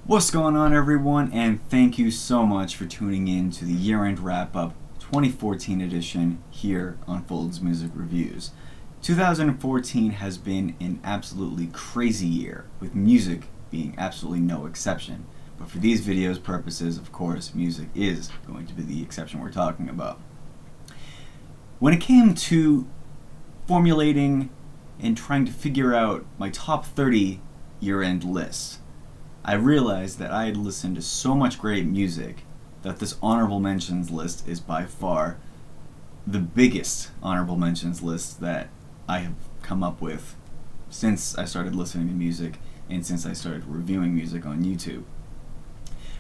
What's going on, everyone, and thank you so much for tuning in to the year-end wrap-up 2014 edition here on Fold's Music Reviews. 2014 has been an absolutely crazy year, with music being absolutely no exception. But for these videos' purposes, of course, music is going to be the exception we're talking about. When it came to formulating and trying to figure out my top 30 year-end lists, I realized that I had listened to so much great music that this honorable mentions list is by far the biggest honorable mentions list that I have come up with since I started listening to music and since I started reviewing music on YouTube.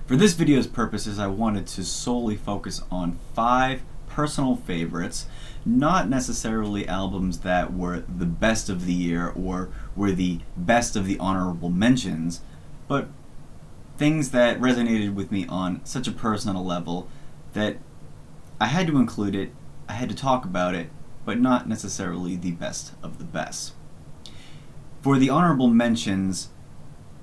For this video's purposes, I wanted to solely focus on 5 personal favorites, not necessarily albums that were the best of the year or were the best of the honorable mentions, but things that resonated with me on such a personal level that I had to include it, I had to talk about it, but not necessarily the best of the best. For the honorable mentions,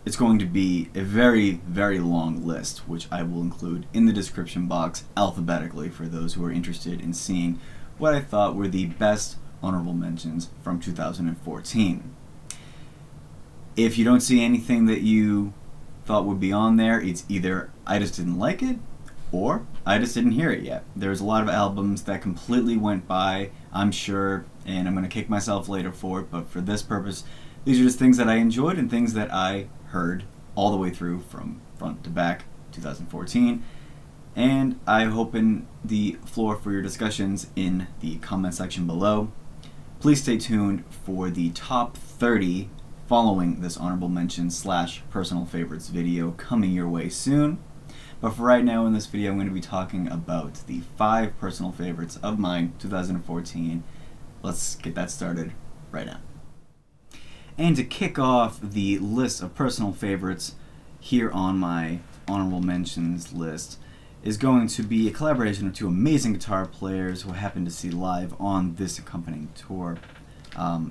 it's going to be a very, very long list, which I will include in the description box alphabetically for those who are interested in seeing what I thought were the best honorable mentions from 2014. If you don't see anything that you thought would be on there, it's either I just didn't like it or I just didn't hear it yet. There's a lot of albums that completely went by, I'm sure, and I'm going to kick myself later for it, but for this purpose, these are just things that I enjoyed and things that I heard all the way through from front to back 2014, and I open the floor for your discussions in the comment section below. Please stay tuned for the top 30 following this honorable mention / personal favorites video coming your way soon. But for right now in this video, I'm going to be talking about the 5 personal favorites of mine 2014. Let's get that started right now. And to kick off the list of personal favorites here on my honorable mentions list is going to be a collaboration of 2 amazing guitar players who I happened to see live on this accompanying tour,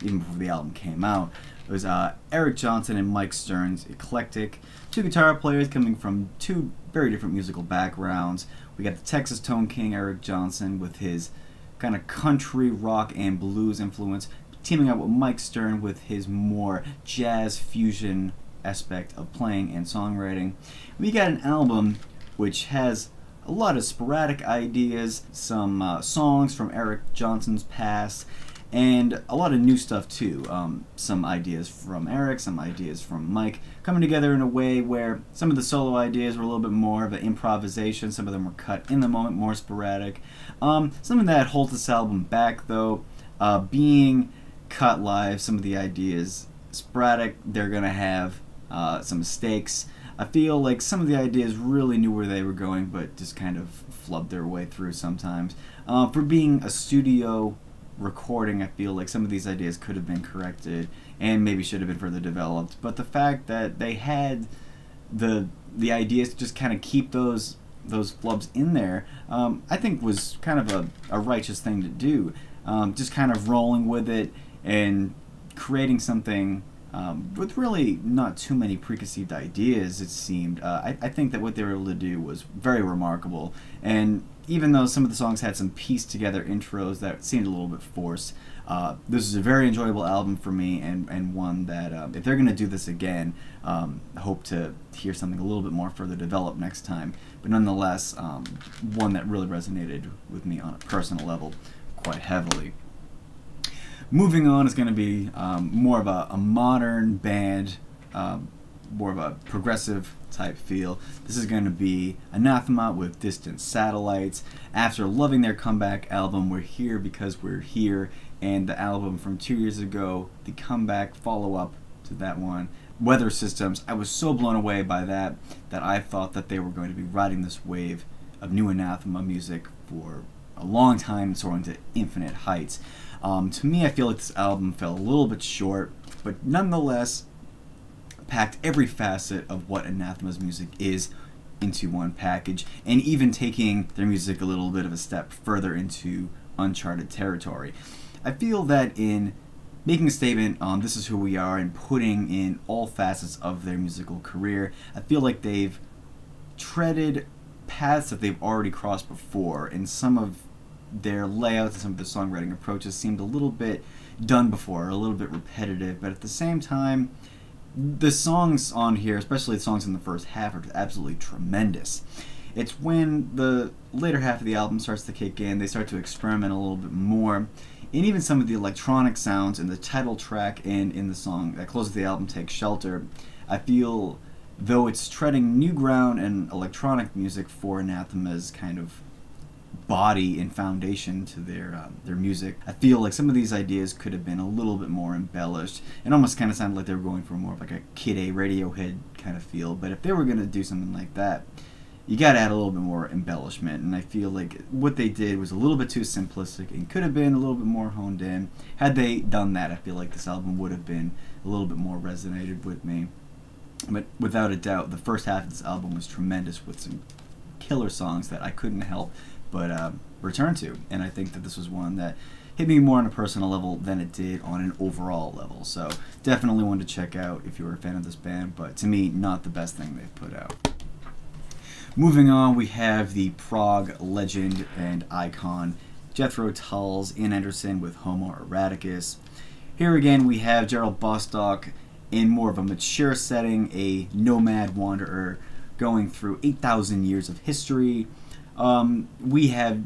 even before the album came out. It was Eric Johnson and Mike Stern's eclectic. 2 guitar players coming from 2 very different musical backgrounds. We got the Texas Tone King Eric Johnson with his kind of country, rock, and blues influence, teaming up with Mike Stern with his more jazz fusion aspect of playing and songwriting. We got an album which has a lot of sporadic ideas, some songs from Eric Johnson's past, and a lot of new stuff too. Some ideas from Eric, some ideas from Mike, coming together in a way where some of the solo ideas were a little bit more of an improvisation, some of them were cut in the moment, more sporadic. Something that holds this album back though, being cut live, some of the ideas sporadic, they're gonna have some mistakes. I feel like some of the ideas really knew where they were going, but just kind of flubbed their way through sometimes. For being a studio recording, I feel like some of these ideas could have been corrected and maybe should have been further developed. But the fact that they had the ideas to just kind of keep those flubs in there, I think was kind of a righteous thing to do. Just kind of rolling with it and creating something with really not too many preconceived ideas, it seemed. I think that what they were able to do was very remarkable, and even though some of the songs had some pieced together intros that seemed a little bit forced, this is a very enjoyable album for me, and one that if they're going to do this again, I hope to hear something a little bit more further developed next time, but nonetheless one that really resonated with me on a personal level quite heavily. Moving on is going to be more of a modern band, more of a progressive type feel. This is going to be Anathema with Distant Satellites. After loving their comeback album, We're Here Because We're Here, and the album from 2 years ago, the comeback follow-up to that one, Weather Systems, I was so blown away by that I thought that they were going to be riding this wave of new Anathema music for a long time, soaring to infinite heights. To me, I feel like this album fell a little bit short, but nonetheless packed every facet of what Anathema's music is into one package, and even taking their music a little bit of a step further into uncharted territory. I feel that in making a statement on this is who we are and putting in all facets of their musical career. I feel like they've treaded paths that they've already crossed before, and some of their layouts and some of their songwriting approaches seemed a little bit done before, a little bit repetitive, but at the same time, the songs on here, especially the songs in the first half, are absolutely tremendous. It's when the later half of the album starts to kick in, they start to experiment a little bit more, and even some of the electronic sounds in the title track and in the song that closes the album, Take Shelter, I feel, though it's treading new ground in electronic music for Anathema's kind of body and foundation to their music, I feel like some of these ideas could have been a little bit more embellished. It almost kind of sounded like they were going for more of like a Kid A Radiohead kind of feel, but if they were going to do something like that, you got to add a little bit more embellishment, and I feel like what they did was a little bit too simplistic and could have been a little bit more honed in. Had they done that, I feel like this album would have been a little bit more resonated with me. But without a doubt, the first half of this album was tremendous with some killer songs that I couldn't help but return to, and I think that this was one that hit me more on a personal level than it did on an overall level. So definitely one to check out if you're a fan of this band, but to me, not the best thing they've put out. Moving on, we have the prog legend and icon Jethro Tull's Ian Anderson with Homo Eroticus. Here again, we have Gerald Bostock in more of a mature setting, a nomad wanderer going through 8,000 years of history. We have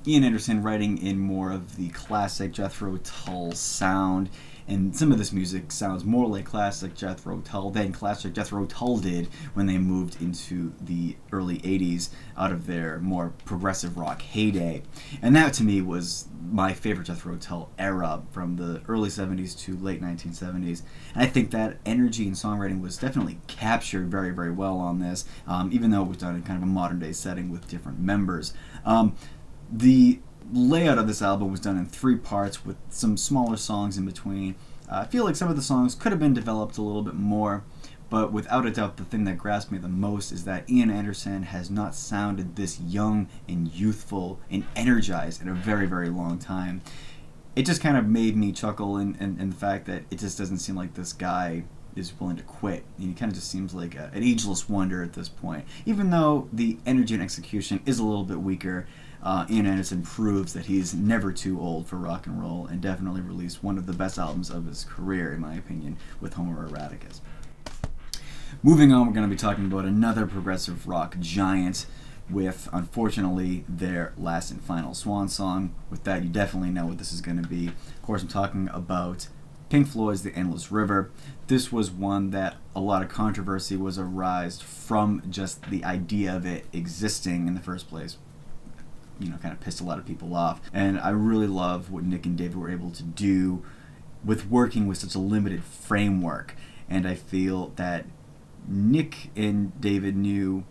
Ian Anderson writing in more of the classic Jethro Tull sound, and some of this music sounds more like classic Jethro Tull than classic Jethro Tull did when they moved into the early 80s out of their more progressive rock heyday. And that to me was my favorite Jethro Tull era from the early 70s to late 1970s. And I think that energy and songwriting was definitely captured very, very well on this, even though it was done in kind of a modern day setting with different members. The layout of this album was done in 3 parts with some smaller songs in between. I feel like some of the songs could have been developed a little bit more, but without a doubt the thing that grasped me the most is that Ian Anderson has not sounded this young and youthful and energized in a very, very long time. It just kind of made me chuckle in the fact that it just doesn't seem like this guy is willing to quit. He kind of just seems like an ageless wonder at this point. Even though the energy and execution is a little bit weaker, Ian Anderson proves that he's never too old for rock and roll, and definitely released one of the best albums of his career, in my opinion, with Homo Eroticus. Moving on, we're going to be talking about another progressive rock giant with, unfortunately, their last and final swan song. With that, you definitely know what this is going to be. Of course, I'm talking about Pink Floyd's The Endless River. This was one that a lot of controversy was arised from just the idea of it existing in the first place. Kind of pissed a lot of people off. And I really love what Nick and David were able to do with working with such a limited framework. And I feel that Nick and David knew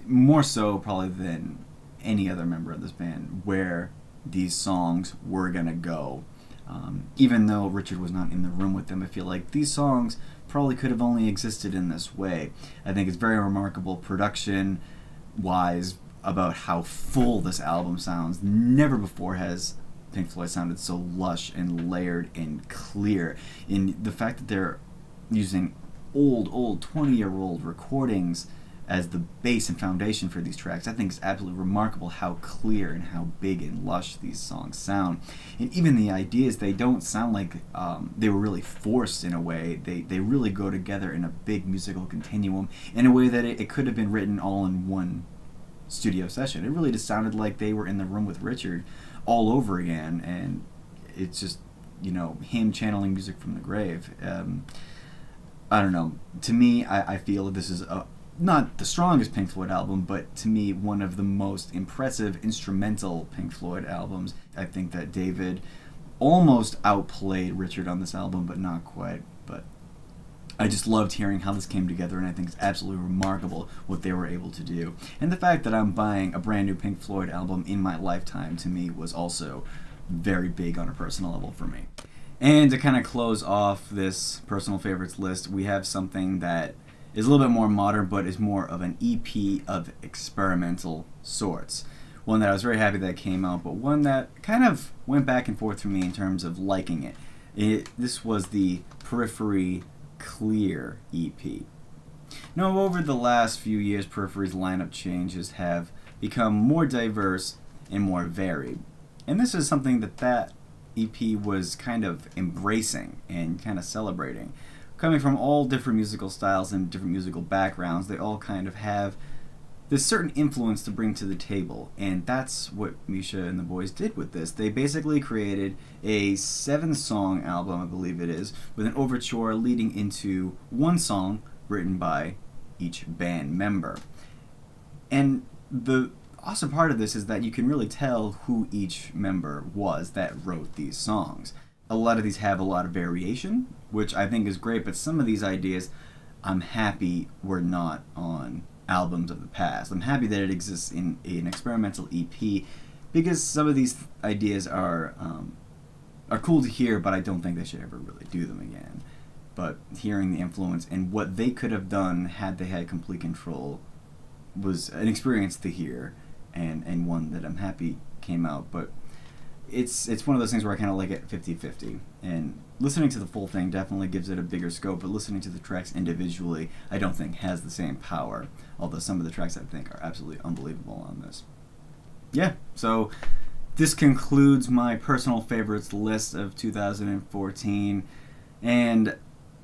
more so probably than any other member of this band where these songs were going to go. Even though Richard was not in the room with them, I feel like these songs probably could have only existed in this way. I think it's very remarkable production-wise about how full this album sounds. Never before has Pink Floyd sounded so lush and layered and clear. In the fact that they're using old 20-year-old recordings as the base and foundation for these tracks, I think it's absolutely remarkable how clear and how big and lush these songs sound. And even the ideas, they don't sound like they were really forced in a way. They really go together in a big musical continuum in a way that it could have been written all in one studio session. It really just sounded like they were in the room with Richard all over again, and it's just, him channeling music from the grave. I don't know. To me, I feel this is not the strongest Pink Floyd album, but to me, one of the most impressive instrumental Pink Floyd albums. I think that David almost outplayed Richard on this album, but not quite. But I just loved hearing how this came together, and I think it's absolutely remarkable what they were able to do. And the fact that I'm buying a brand new Pink Floyd album in my lifetime, to me, was also very big on a personal level for me. And to kind of close off this personal favorites list, we have something that is a little bit more modern, but is more of an EP of experimental sorts. One that I was very happy that came out, but one that kind of went back and forth for me in terms of liking it. This was the Periphery Clear EP. Now, over the last few years, Periphery's lineup changes have become more diverse and more varied. And this is something that EP was kind of embracing and kind of celebrating. Coming from all different musical styles and different musical backgrounds, they all kind of have this certain influence to bring to the table. And that's what Misha and the boys did with this. They basically created a 7-song album, I believe it is, with an overture leading into one song written by each band member. And the awesome part of this is that you can really tell who each member was that wrote these songs. A lot of these have a lot of variation, which I think is great, but some of these ideas I'm happy were not on albums of the past. I'm happy that it exists in an experimental EP, because some of these ideas are cool to hear, but I don't think they should ever really do them again. But hearing the influence and what they could have done had they had complete control was an experience to hear, and one that I'm happy came out. But it's one of those things where I kind of like it 50-50. And listening to the full thing definitely gives it a bigger scope, but listening to the tracks individually I don't think has the same power, although some of the tracks I think are absolutely unbelievable on this. Yeah, so this concludes my personal favorites list of 2014, and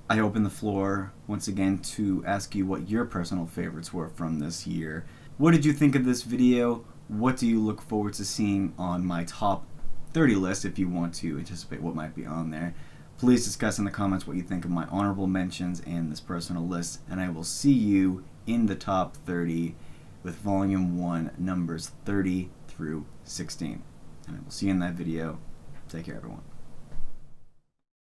I open the floor once again to ask you what your personal favorites were from this year. What did you think of this video? What do you look forward to seeing on my top 30 list if you want to anticipate what might be on there? Please discuss in the comments what you think of my honorable mentions and this personal list, and I will see you in the top 30 with Volume 1, numbers 30 through 16. And I will see you in that video. Take care, everyone.